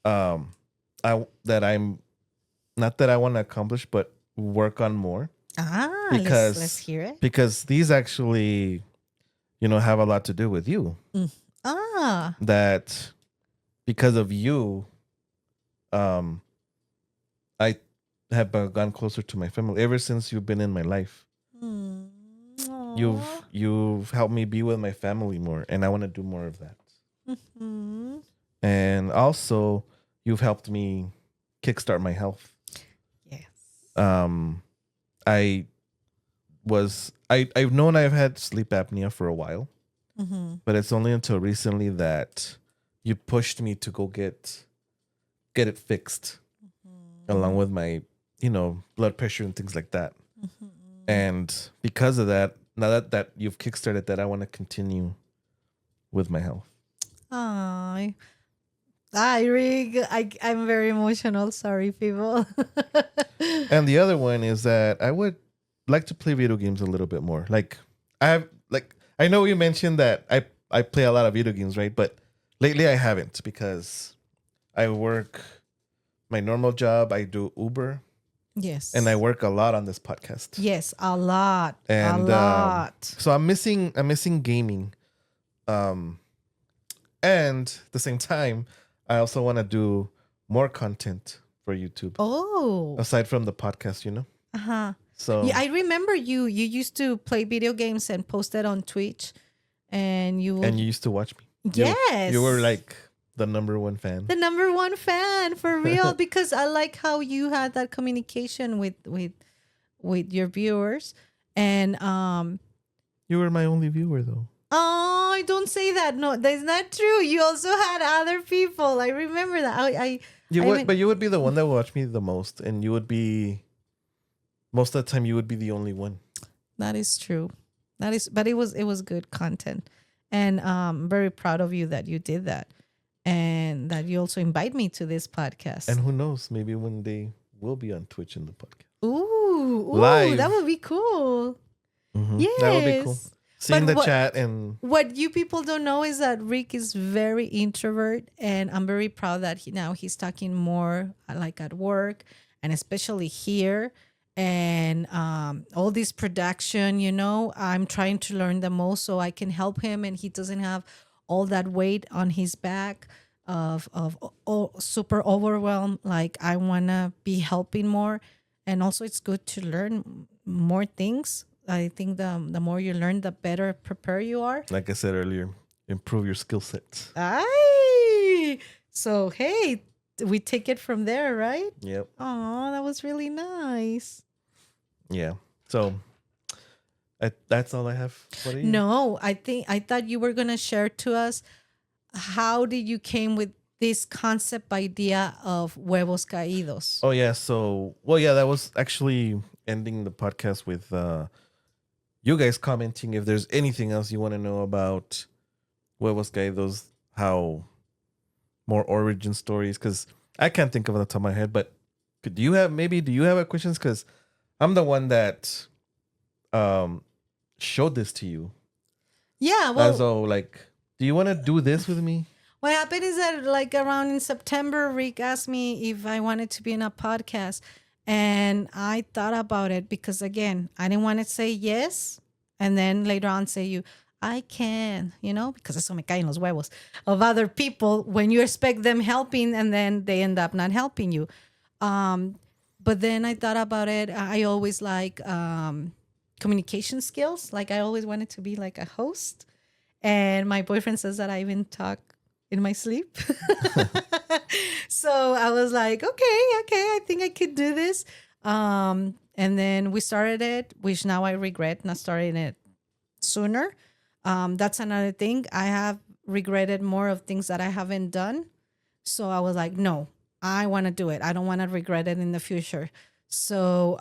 I'm not that I want to accomplish, but work on more. Because Let's hear it. because these actually, have a lot to do with you. That because of you, I have gone closer to my family ever since you've been in my life. You've helped me be with my family more, and I want to do more of that. Mhm. And also, you've helped me kickstart my health. Yes. I've known I've had sleep apnea for a while, but it's only until recently that you pushed me to go get it fixed, along with my, blood pressure and things like that. And because of that, now that you've kickstarted that, I want to continue with my health. Ay, Rick, I'm very emotional. Sorry, people. And the other one is that I would like to play video games a little bit more. I know you mentioned that I play a lot of video games, right? But lately I haven't because I work my normal job. I do Uber. Yes. And I work a lot on this podcast. Yes, a lot. And a lot. So I'm missing gaming. And at the same time, I also want to do more content for YouTube. Oh. Aside from the podcast, Uh-huh. So Yeah, I remember you used to play video games and post it on Twitch, and you used to watch me. Yes. You were like the number 1 fan. The number 1 fan for real because I like how you had that communication with your viewers, and You were my only viewer though. oh, don't say that. No, that's not true. You also had other people. I remember that. But you would be the one that would watch me the most, and you would be most of the time you would be the only one. That is true. But it was good content, and I'm very proud of you that you did that, and that you also invite me to this podcast. And who knows, maybe one day we'll be on Twitch in the podcast. Ooh, Live. that would be cool. Yes, that would be cool. Seeing But the chat and what you people don't know is that Rick is very introvert, and I'm very proud that he's talking more like at work and especially here, and all this production. I'm trying to learn the most so I can help him, and he doesn't have all that weight on his back of super overwhelmed. Like I wanna be helping more, and also it's good to learn more things. I think the more you learn, the better prepared you are. like I said earlier, improve your skill sets. Aye. So, hey, we take it from there, right? Yep. Oh, that was really nice. Yeah. So that's all I have. What are you? No, I thought you were going to share to us how did you came with this concept idea of huevos caídos. Oh yeah. So that was actually ending the podcast with you guys commenting if there's anything else you want to know about Huevos Caidos, how more origin stories, because I can't think of it on the top of my head, but do you have questions? Because I'm the one that showed this to you. Yeah, well, So do you want to do this with me? what happened is that like around in September, Rick asked me if I wanted to be in a podcast. And I thought about it because, again, I didn't want to say yes. And then later on say I can, because eso me caen los huevos of other people when you expect them helping and then they end up not helping you. But But then I thought about it. I always like communication skills. Like I always wanted to be like a host. And my boyfriend says that I even talk in my sleep. So I was like, okay, I think I could do this. And then we started it, which now I regret not starting it sooner. That's another thing. I have regretted more of things that I haven't done. So I was like, no, I want to do it. I don't want to regret it in the future. So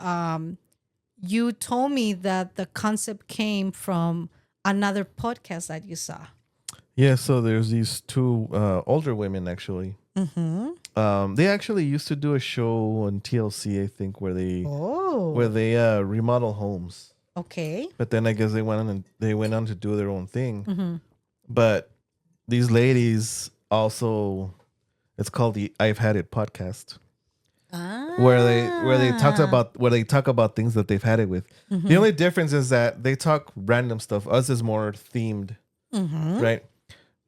you told me that the concept came from another podcast that you saw. Yeah, so there's these two older women actually. They actually used to do a show on TLC, I think, where they remodel homes. Okay. But then I guess they went on to do their own thing. But these ladies also, it's called the I've Had It podcast. Where they talk about things that they've had it with. The only difference is that they talk random stuff. Us is more themed, right?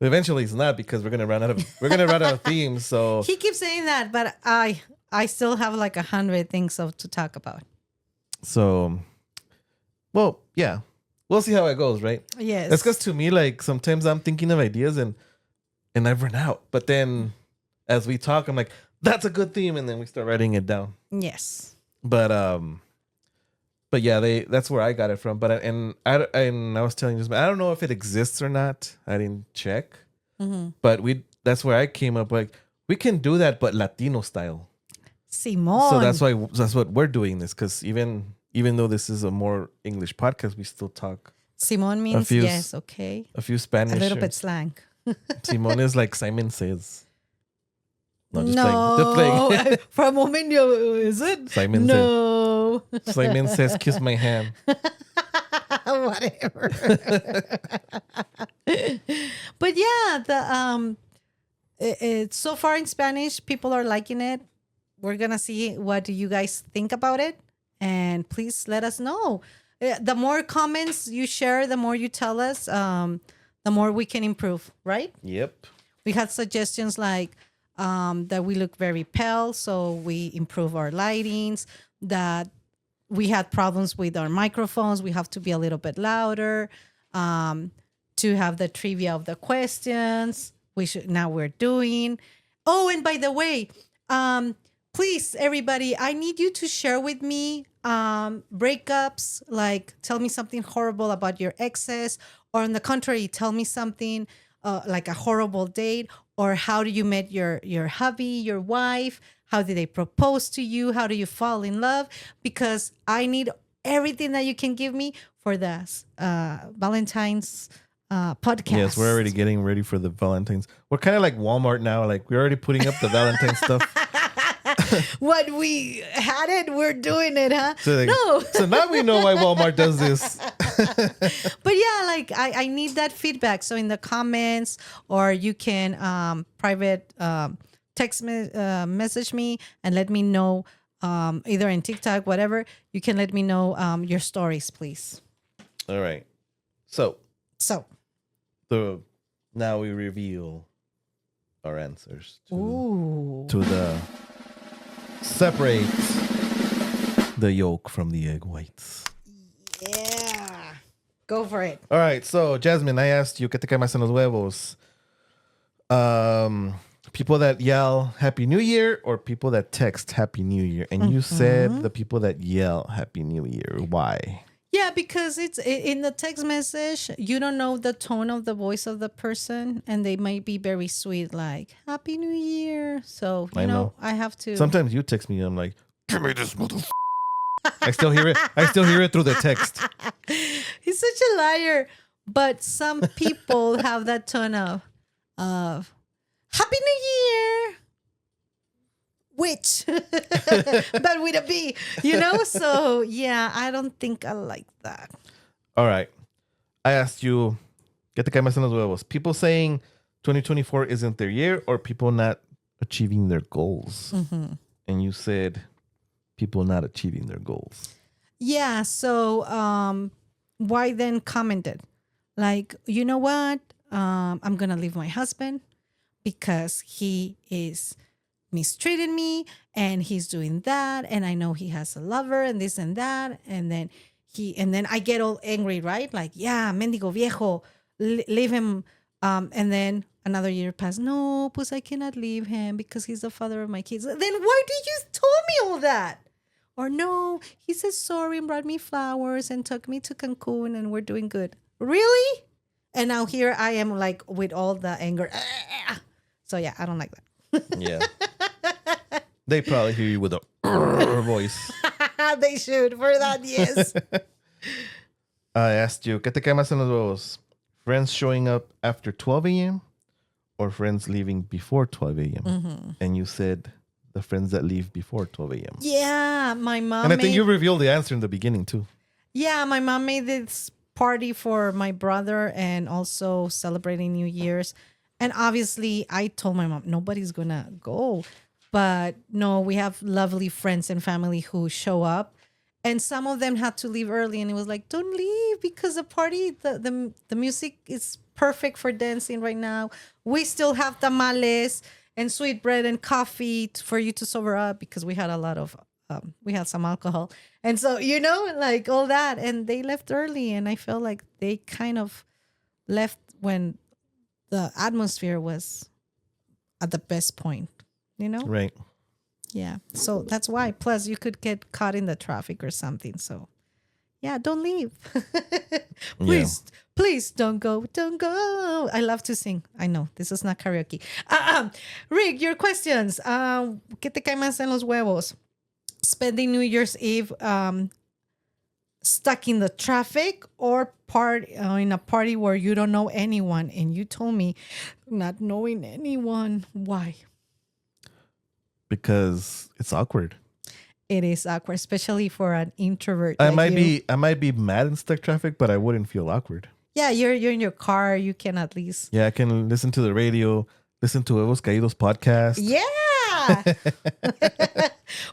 But eventually, it's not, because we're gonna run out of themes. So He keeps saying that, but I still have like 100 things to talk about. So, well, yeah, we'll see how it goes, right? Yes. It's because to me, like, sometimes I'm thinking of ideas and I've run out. But then as we talk, I'm like, that's a good theme, and then we start writing it down. Yes. But yeah, that's where I got it from. But I was telling you this, I don't know if it exists or not. I didn't check. But that's where I came up, like, we can do that, but Latino style. Simón. So that's what we're doing this, because even though this is a more English podcast, we still talk. Simón means yes, okay. A few Spanish. A little bit slang. Simón is like Simon Says. No, just no. playing. For a moment, is it? Simon says, kiss my hand. Whatever. But yeah, it's so far in Spanish, people are liking it. We're gonna see what do you guys think about it, and please let us know. The more comments you share, the more you tell us, the more we can improve. Right? Yep. We had suggestions like that we look very pale, so we improve our lightings. That we had problems with our microphones. We have to be a little bit louder. To have the trivia of the questions, now we're doing. Oh, and by the way, please, everybody, I need you to share with me breakups. Like, tell me something horrible about your exes, or on the contrary, tell me something like a horrible date, or how do you met your hubby, your wife? How did they propose to you? How do you fall in love? Because I need everything that you can give me for the Valentine's podcast. Yes, we're already getting ready for the Valentine's. We're kind of like Walmart now. Like, we're already putting up the Valentine's stuff. What we had it, we're doing it, huh? So now we know why Walmart does this. But yeah, like I need that feedback. So in the comments, or you can private text message me and let me know, either in TikTok, whatever. You can let me know your stories, please. All right. So now we reveal our answers to the separate the yolk from the egg whites. Yeah. Go for it. All right. So, Jasmine, I asked you, ¿qué te cae más en los huevos? People that yell Happy New Year or people that text Happy New Year? And you said the people that yell Happy New Year. Why? Yeah, because it's in the text message, you don't know the tone of the voice of the person, and they might be very sweet, like Happy New Year. So, you know, I have to. Sometimes you text me, and I'm like, give me this motherfucker. I still hear it through the text. He's such a liar. But some people have that tone of Happy New Year. Which? But with a B, you know? So, yeah, I don't think I like that. All right. I asked you, ¿qué te cae más en los huevos? People saying 2024 isn't their year, or people not achieving their goals? And you said people not achieving their goals. Yeah. So, why then commented? Like, you know what? I'm going to leave my husband because he is mistreated me and he's doing that and I know he has a lover and this and that and then I get all angry, right? Like, yeah, mendigo viejo, leave him. And then another year passed. No, pues I cannot leave him because he's the father of my kids. Then why did you tell me all that? Or no, he says sorry and brought me flowers and took me to Cancun and we're doing good. Really? And now here I am like with all the anger. So yeah, I don't like that. Yeah. They probably hear you with a voice. They should for that, yes. I asked you, ¿qué te cae más en los huevos? Friends showing up after 12 a.m. or friends leaving before 12 a.m.? Mm-hmm. And you said the friends that leave before 12 a.m. Yeah, my mom And I think you revealed the answer in the beginning too. Yeah, my mom made this party for my brother and also celebrating New Year's. And obviously, I told my mom, nobody's going to go. But no, we have lovely friends and family who show up. And some of them had to leave early. And it was like, don't leave because the party, the music is perfect for dancing right now. We still have tamales and sweet bread and coffee for you to sober up because we had a lot of, we had some alcohol. And so, like all that. And they left early. And I felt like they kind of left when the atmosphere was at the best point, Right. Yeah. So that's why. Plus, you could get caught in the traffic or something. So, yeah, don't leave. Please don't go. Don't go. I love to sing. I know this is not karaoke. Rick, your questions. ¿Qué te cae más en los huevos? Spending New Year's Eve stuck in the traffic or in a party where you don't know anyone, and you told me not knowing anyone. Why? Because it's awkward. It is awkward, especially for an introvert. I like you. might be mad in stuck traffic, but I wouldn't feel awkward. Yeah, you're in your car. You can at least. Yeah, I can listen to the radio, listen to Huevos Caídos podcast. Yeah.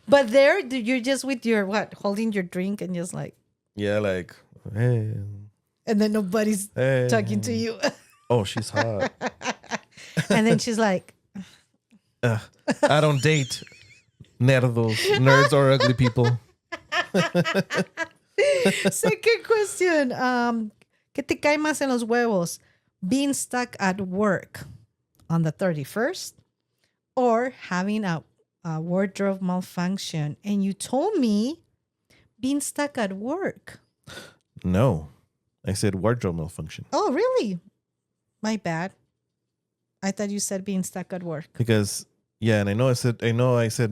But there, you're just with your holding your drink and just like. Yeah, like, hey. And then nobody's Hey. talking to you. Oh, she's hot. And then she's like. I don't date nerds or ugly people. Second question. ¿Qué te cae más en los huevos? Being stuck at work on the 31st or having a wardrobe malfunction? And you told me being stuck at work. No, I said wardrobe malfunction. Oh, really? My bad. I thought you said being stuck at work. Because and I know I said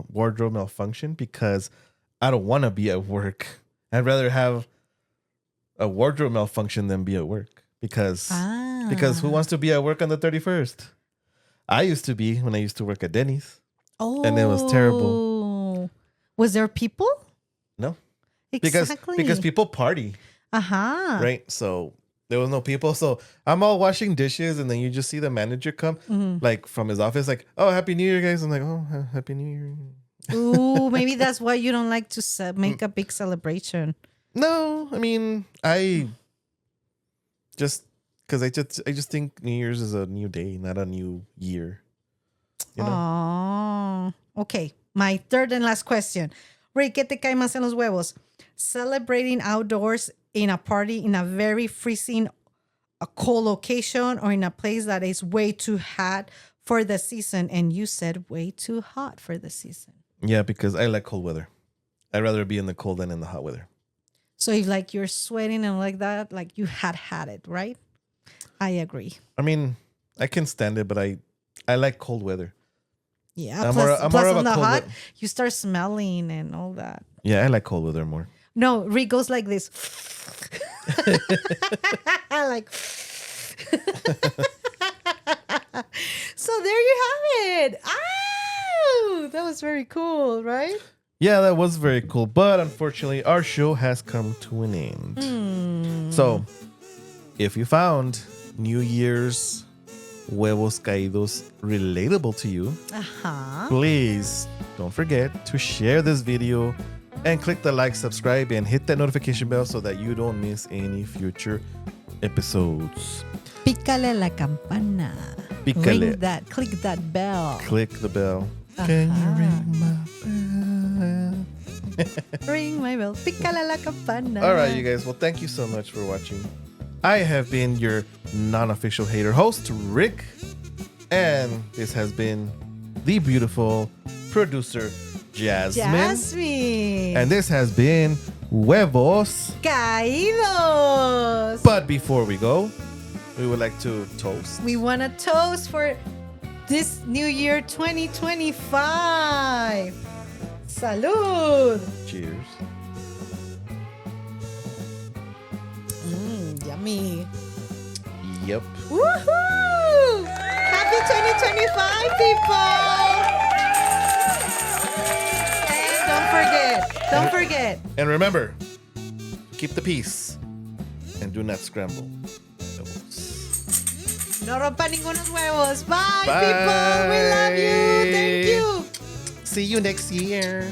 wardrobe malfunction because I don't want to be at work. I'd rather have a wardrobe malfunction than be at work because who wants to be at work on the 31st? I used to be when I used to work at Denny's. Oh, and it was terrible. Was there people? No, Exactly. because people party, right? So there was no people. So I'm all washing dishes, and then you just see the manager come, like from his office, like, "Oh, Happy New Year, guys!" I'm like, "Oh, Happy New Year." Ooh, maybe that's why you don't like to make a big celebration. No, I mean, I just think New Year's is a new day, not a new year. Oh, okay. My third and last question. Ray, ¿qué te cae más en los huevos? Celebrating outdoors in a party in a very freezing, a cold location or in a place that is way too hot for the season. And you said way too hot for the season. Yeah, because I like cold weather. I'd rather be in the cold than in the hot weather. So if like you're sweating and like that, like you had it, right? I agree. I mean, I can stand it, but I like cold weather. Yeah. I'm Plus more of on a the cold hot, you start smelling and all that. Yeah, I like cold weather more. No, Rick goes like this. Like. So there you have it. Oh, that was very cool, right? Yeah, that was very cool. But unfortunately, our show has come to an end. So if you found New Year's Huevos Caídos relatable to you, please don't forget to share this video and click the like, subscribe, and hit that notification bell so that you don't miss any future episodes. Pícale la campana. Pícale. Click that bell. Click the bell. Can you ring my bell? Ring my bell. Pícala la campana. All right, you guys. Well, thank you so much for watching. I have been your non-official hater host, Rick. And this has been the beautiful producer, Jasmine. And this has been Huevos Caídos. But before we go, we would like to toast. We want to toast for this new year 2025. Salud. Cheers. Yummy. Yep. Woohoo! Happy 2025, people! And don't forget. And remember, keep the peace and do not scramble. No rompa ningunos huevos. Bye, people. We love you. Thank you. See you next year.